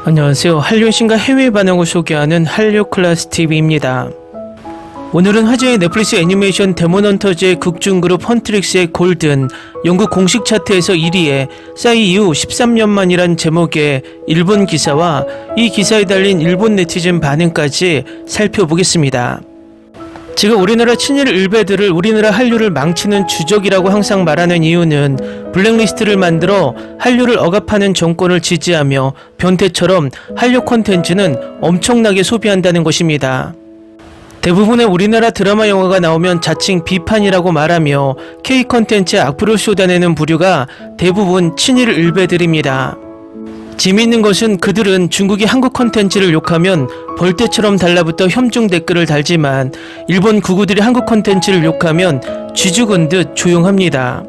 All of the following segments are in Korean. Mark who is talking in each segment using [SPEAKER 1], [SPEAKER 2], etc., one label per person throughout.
[SPEAKER 1] 안녕하세요. 한류 신과 해외 반응을 소개하는 한류 클래스 TV입니다. 오늘은 화제의 넷플릭스 애니메이션 데몬헌터즈의 극중그룹 헌트릭스의 골든, 영국 공식 차트에서 1위에 싸이 이후 13년 만이란 제목의 일본 기사와 이 기사에 달린 일본 네티즌 반응까지 살펴보겠습니다. 제가 우리나라 친일 일베들을 우리나라 한류를 망치는 주적이라고 항상 말하는 이유는 블랙리스트를 만들어 한류를 억압하는 정권을 지지하며 변태처럼 한류 콘텐츠는 엄청나게 소비한다는 것입니다. 대부분의 우리나라 드라마 영화가 나오면 자칭 비판이라고 말하며 K 콘텐츠에 악플을 쏟아내는 부류가 대부분 친일 일베들입니다. 재미있는 것은 그들은 중국이 한국 콘텐츠를 욕하면 벌떼처럼 달라붙어 혐중 댓글을 달지만 일본 구구들이 한국 콘텐츠를 욕하면 쥐죽은 듯 조용합니다.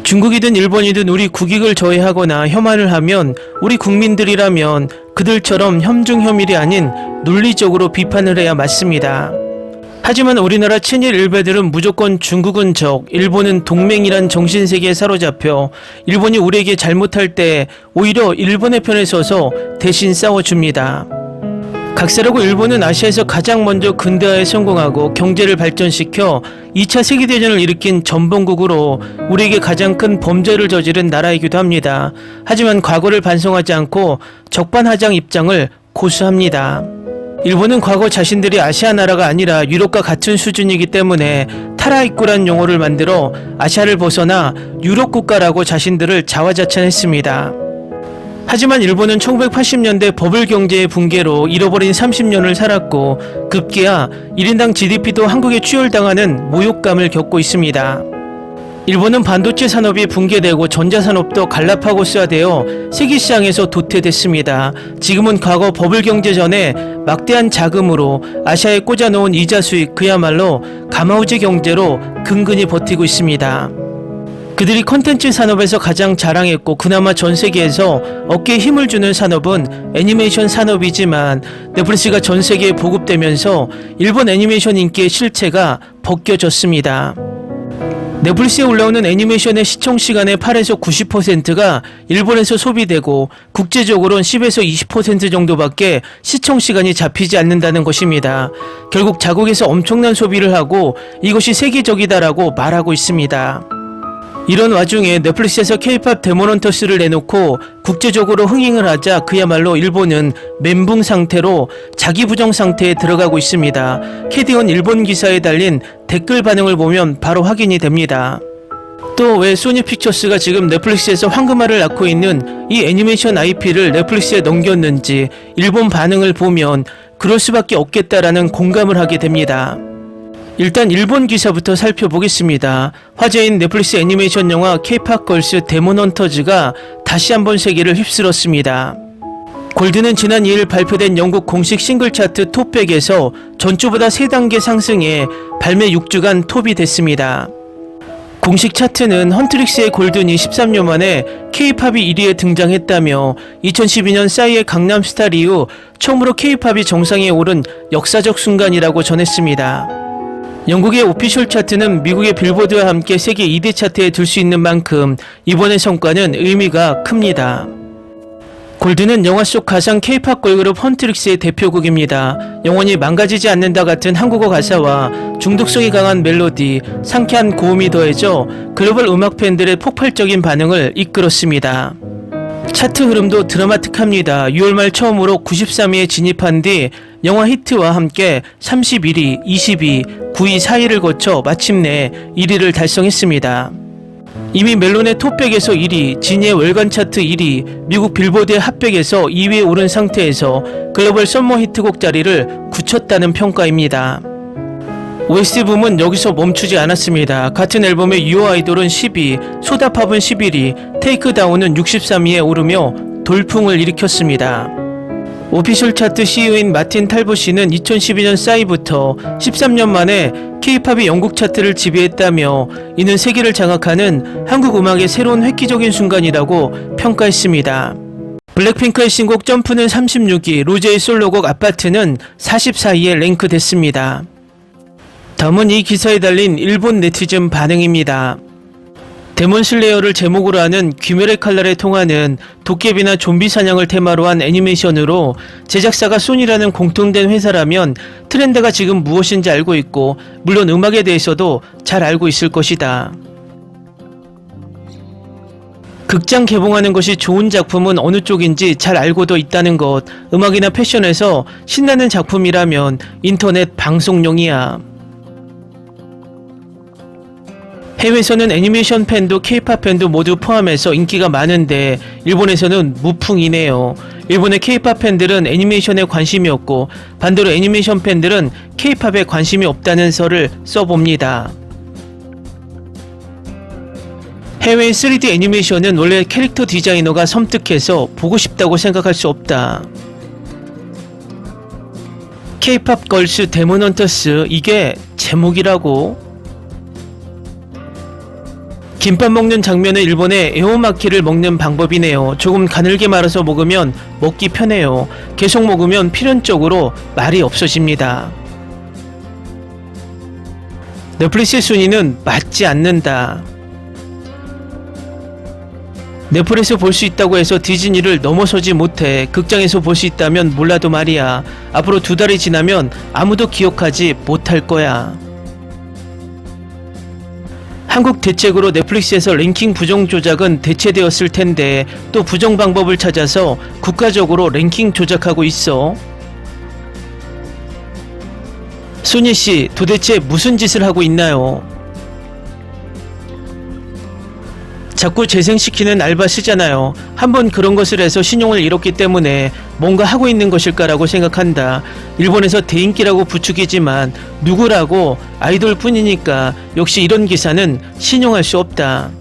[SPEAKER 1] 중국이든 일본이든 우리 국익을 저해하거나 혐한을 하면 우리 국민들이라면 그들처럼 혐중 혐일이 아닌 논리적으로 비판을 해야 맞습니다. 하지만 우리나라 친일 일베들은 무조건 중국은 적, 일본은 동맹이란 정신세계에 사로잡혀 일본이 우리에게 잘못할 때 오히려 일본의 편에 서서 대신 싸워줍니다. 각세라고 일본은 아시아에서 가장 먼저 근대화에 성공하고 경제를 발전시켜 2차 세계대전을 일으킨 전범국으로 우리에게 가장 큰 범죄를 저지른 나라이기도 합니다. 하지만 과거를 반성하지 않고 적반하장 입장을 고수합니다. 일본은 과거 자신들이 아시아 나라가 아니라 유럽과 같은 수준이기 때문에 타라이꾸란 용어를 만들어 아시아를 벗어나 유럽 국가라고 자신들을 자화자찬했습니다. 하지만 일본은 1980년대 버블 경제의 붕괴로 잃어버린 30년을 살았고 급기야 1인당 GDP도 한국에 추월당하는 모욕감을 겪고 있습니다. 일본은 반도체 산업이 붕괴되고 전자산업도 갈라파고스화되어 세계시장에서 도태됐습니다. 지금은 과거 버블 경제 전에 막대한 자금으로 아시아에 꽂아놓은 이자 수익 그야말로 가마우지 경제로 근근히 버티고 있습니다. 그들이 콘텐츠 산업에서 가장 자랑했고 그나마 전 세계에서 어깨에 힘을 주는 산업은 애니메이션 산업이지만 넷플릭스가 전 세계에 보급되면서 일본 애니메이션 인기의 실체가 벗겨졌습니다. 넷플릭스에 올라오는 애니메이션의 시청시간의 8에서 90%가 일본에서 소비되고 국제적으로는 10에서 20% 정도밖에 시청시간이 잡히지 않는다는 것입니다. 결국 자국에서 엄청난 소비를 하고 이것이 세계적이다라고 말하고 있습니다. 이런 와중에 넷플릭스에서 K-POP 데몬헌터스를 내놓고 국제적으로 흥행을 하자 그야말로 일본은 멘붕 상태로 자기 부정 상태에 들어가고 있습니다. 캐디언 일본 기사에 달린 댓글 반응을 보면 바로 확인이 됩니다. 또 왜 소니 픽처스가 지금 넷플릭스에서 황금알을 낳고 있는 이 애니메이션 IP를 넷플릭스에 넘겼는지 일본 반응을 보면 그럴 수밖에 없겠다라는 공감을 하게 됩니다. 일단 일본 기사부터 살펴보겠습니다. 화제인 넷플릭스 애니메이션 영화 K-POP 걸스 데몬헌터즈가 다시 한번 세계를 휩쓸었습니다. 골드는 지난 2일 발표된 영국 공식 싱글 차트 톱100에서 전주보다 3단계 상승해 발매 6주간 톱이 됐습니다. 공식 차트는 헌트릭스의 골든이 13년 만에 K-POP이 1위에 등장했다며 2012년 싸이의 강남스타일 이후 처음으로 K-POP이 정상에 오른 역사적 순간이라고 전했습니다. 영국의 오피셜 차트는 미국의 빌보드와 함께 세계 2대 차트에 들 수 있는 만큼 이번의 성과는 의미가 큽니다. 골든은 영화 속 가상 K-POP 걸그룹 헌트릭스의 대표곡입니다. 영원히 망가지지 않는다 같은 한국어 가사와 중독성이 강한 멜로디, 상쾌한 고음이 더해져 글로벌 음악 팬들의 폭발적인 반응을 이끌었습니다. 차트 흐름도 드라마틱합니다. 6월 말 처음으로 93위에 진입한 뒤 영화 히트와 함께 31위, 22위, 9위, 4위를 거쳐 마침내 1위를 달성했습니다. 이미 멜론의 톱100에서 1위, 지니의 월간 차트 1위, 미국 빌보드의 핫100에서 2위에 오른 상태에서 글로벌 썸머 히트곡 자리를 굳혔다는 평가입니다. OST 부문 여기서 멈추지 않았습니다. 같은 앨범의 유어 아이돌은 10위, 소다팝은 11위, 테이크다운은 63위에 오르며 돌풍을 일으켰습니다. 오피셜 차트 CEO인 마틴 탈보시는 2012년 싸이부터 13년 만에 K-POP이 영국 차트를 지배했다며 이는 세계를 장악하는 한국 음악의 새로운 획기적인 순간이라고 평가했습니다. 블랙핑크의 신곡 점프는 36위, 로제의 솔로곡 아파트는 44위에 랭크됐습니다. 다음은 이 기사에 달린 일본 네티즌 반응입니다. 데몬슬레이어를 제목으로 하는 귀멸의 칼날의 통화는 도깨비나 좀비 사냥을 테마로 한 애니메이션으로 제작사가 소니라는 공통된 회사라면 트렌드가 지금 무엇인지 알고 있고 물론 음악에 대해서도 잘 알고 있을 것이다. 극장 개봉하는 것이 좋은 작품은 어느 쪽인지 잘 알고도 있다는 것, 음악이나 패션에서 신나는 작품이라면 인터넷 방송용이야. 해외에서는 애니메이션 팬도 K-POP 팬도 모두 포함해서 인기가 많은데 일본에서는 무풍이네요. 일본의 K-POP 팬들은 애니메이션에 관심이 없고 반대로 애니메이션 팬들은 K-POP에 관심이 없다는 설을 써봅니다. 해외의 3D 애니메이션은 원래 캐릭터 디자이너가 섬뜩해서 보고 싶다고 생각할 수 없다. K-POP 걸스 데몬 헌터스, 이게 제목이라고? 김밥 먹는 장면은 일본의 에오마키를 먹는 방법이네요. 조금 가늘게 말아서 먹으면 먹기 편해요. 계속 먹으면 필연적으로 말이 없어집니다. 넷플릭스의 순위는 맞지 않는다. 넷플릭스에서 볼 수 있다고 해서 디즈니를 넘어서지 못해. 극장에서 볼 수 있다면 몰라도 말이야. 앞으로 2달이 지나면 아무도 기억하지 못할 거야. 한국 대책으로 넷플릭스에서 랭킹 부정 조작은 대체되었을 텐데 또 부정 방법을 찾아서 국가적으로 랭킹 조작하고 있어. 소니씨, 도대체 무슨 짓을 하고 있나요? 자꾸 재생시키는 알바 쓰잖아요. 한번 그런 것을 해서 신용을 잃었기 때문에 뭔가 하고 있는 것일까라고 생각한다. 일본에서 대인기라고 부추기지만 누구라고 아이돌 뿐이니까 역시 이런 기사는 신용할 수 없다.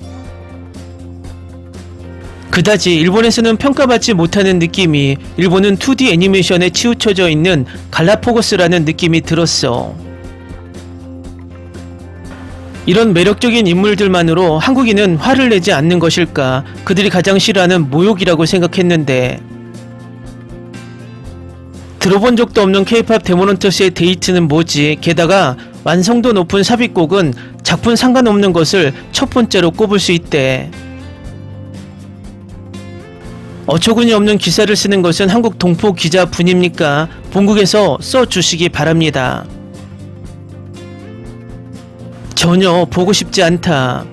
[SPEAKER 1] 그다지 일본에서는 평가받지 못하는 느낌이 일본은 2D 애니메이션에 치우쳐져 있는 갈라포고스라는 느낌이 들었어. 이런 매력적인 인물들만으로 한국인은 화를 내지 않는 것일까? 그들이 가장 싫어하는 모욕이라고 생각했는데 들어본 적도 없는 K-POP 데몬 헌터스의 데이트는 뭐지? 게다가 완성도 높은 삽입곡은 작품 상관없는 것을 첫 번째로 꼽을 수 있대. 어처구니 없는 기사를 쓰는 것은 한국 동포 기자분입니까? 본국에서 써주시기 바랍니다. 전혀 보고 싶지 않다.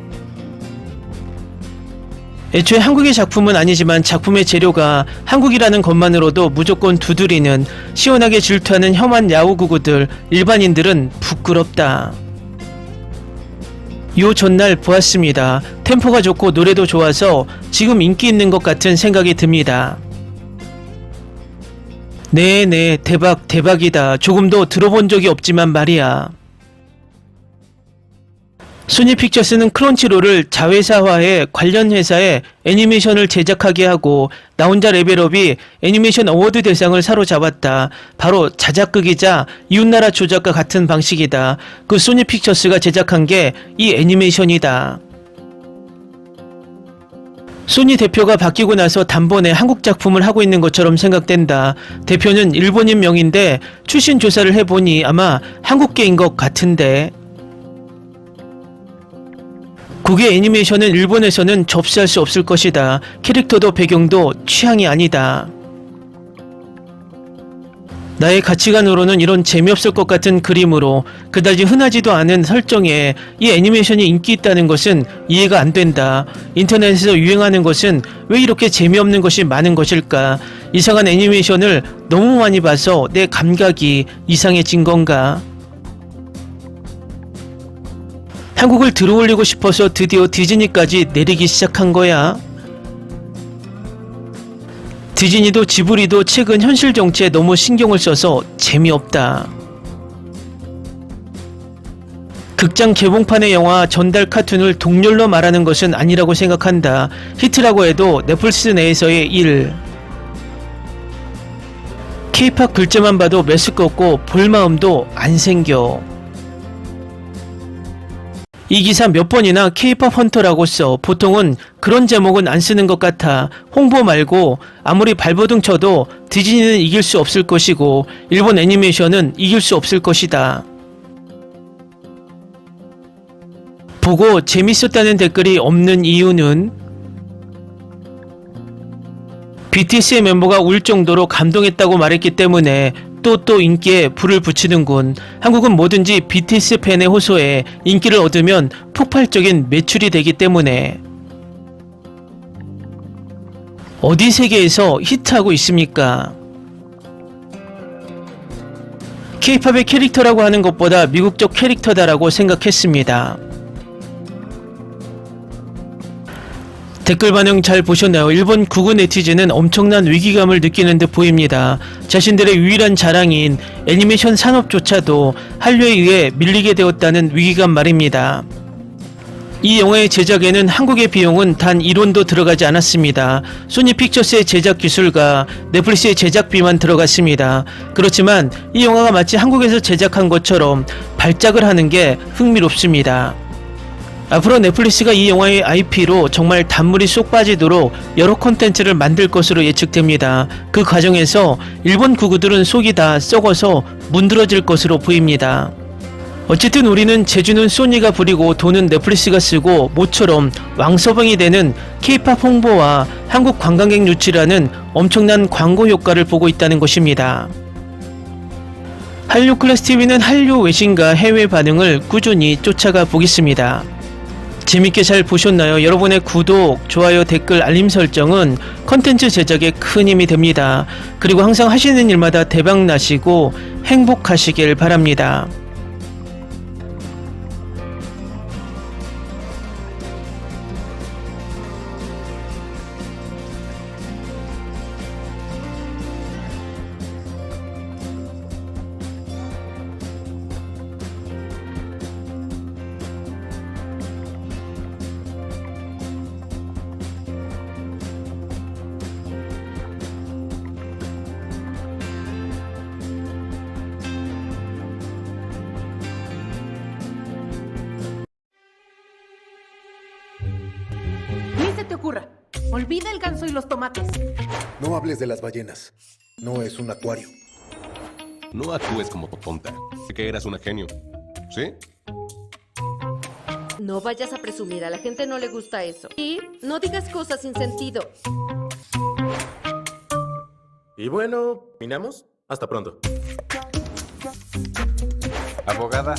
[SPEAKER 1] 애초에 한국의 작품은 아니지만 작품의 재료가 한국이라는 것만으로도 무조건 두드리는 시원하게 질투하는 혐한 야후구구들, 일반인들은 부끄럽다. 요 전날 보았습니다. 템포가 좋고 노래도 좋아서 지금 인기 있는 것 같은 생각이 듭니다. 네네, 대박이다. 조금도 들어본 적이 없지만 말이야. 소니픽처스는 크런치롤을 자회사화해 관련 회사에 애니메이션을 제작하게 하고 나 혼자 레벨업이 애니메이션 어워드 대상을 사로잡았다. 바로 자작극이자 이웃나라 조작과 같은 방식이다. 그 소니픽처스가 제작한 게 이 애니메이션이다. 소니 대표가 바뀌고 나서 단번에 한국 작품을 하고 있는 것처럼 생각된다. 대표는 일본인 명인데 출신 조사를 해보니 아마 한국계인 것 같은데. 국의 애니메이션은 일본에서는 접수할 수 없을 것이다. 캐릭터도 배경도 취향이 아니다. 나의 가치관으로는 이런 재미없을 것 같은 그림으로 그다지 흔하지도 않은 설정에 이 애니메이션이 인기 있다는 것은 이해가 안 된다. 인터넷에서 유행하는 것은 왜 이렇게 재미없는 것이 많은 것일까? 이상한 애니메이션을 너무 많이 봐서 내 감각이 이상해진 건가? 한국을 들어올리고 싶어서 드디어 디즈니까지 내리기 시작한 거야. 디즈니도 지브리도 최근 현실 정치에 너무 신경을 써서 재미없다. 극장 개봉판의 영화 전달 카툰을 동렬로 말하는 것은 아니라고 생각한다. 히트라고 해도 넷플릭스 내에서의 일. K-POP 글자만 봐도 매스가 없고 볼 마음도 안 생겨. 이 기사 몇 번이나 K-POP 헌터라고 써. 보통은 그런 제목은 안 쓰는 것 같아. 홍보 말고 아무리 발버둥 쳐도 디즈니는 이길 수 없을 것이고 일본 애니메이션은 이길 수 없을 것이다. 보고 재밌었다는 댓글이 없는 이유는 BTS의 멤버가 울 정도로 감동했다고 말했기 때문에 또 인기에 불을 붙이는군. 한국은 뭐든지 BTS 팬의 호소에 인기를 얻으면 폭발적인 매출이 되기 때문에. 어디 세계에서 히트하고 있습니까? K-팝의 캐릭터라고 하는 것보다 미국적 캐릭터다라고 생각했습니다. 댓글 반응 잘 보셨나요? 일본 국외 네티즌은 엄청난 위기감을 느끼는 듯 보입니다. 자신들의 유일한 자랑인 애니메이션 산업조차도 한류에 의해 밀리게 되었다는 위기감 말입니다. 이 영화의 제작에는 한국의 비용은 단 1원도 들어가지 않았습니다. 소니 픽처스의 제작 기술과 넷플릭스의 제작비만 들어갔습니다. 그렇지만 이 영화가 마치 한국에서 제작한 것처럼 발작을 하는 게 흥미롭습니다. 앞으로 넷플릭스가 이 영화의 IP로 정말 단물이 쏙 빠지도록 여러 콘텐츠를 만들 것으로 예측됩니다. 그 과정에서 일본 구구들은 속이 다 썩어서 문드러질 것으로 보입니다. 어쨌든 우리는 제주는 소니가 부리고 돈은 넷플릭스가 쓰고 모처럼 왕서방이 되는 K-팝 홍보와 한국 관광객 유치라는 엄청난 광고 효과를 보고 있다는 것입니다. 한류클래스TV는 한류 외신과 해외 반응을 꾸준히 쫓아가 보겠습니다. 재밌게 잘 보셨나요? 여러분의 구독, 좋아요, 댓글, 알림 설정은 컨텐츠 제작에 큰 힘이 됩니다. 그리고 항상 하시는 일마다 대박 나시고 행복하시길 바랍니다.
[SPEAKER 2] Ni se te ocurra. Olvida el ganso y los tomates.
[SPEAKER 3] No hables de las ballenas. No es un acuario.
[SPEAKER 4] No actúes como tonta. Sé que eras una genio. ¿Sí?
[SPEAKER 5] No vayas a presumir, a la gente no le gusta eso. Y no digas cosas sin sentido.
[SPEAKER 6] Y bueno, ¿terminamos? Hasta pronto.
[SPEAKER 7] Abogada,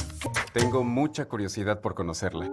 [SPEAKER 7] tengo mucha curiosidad por conocerla.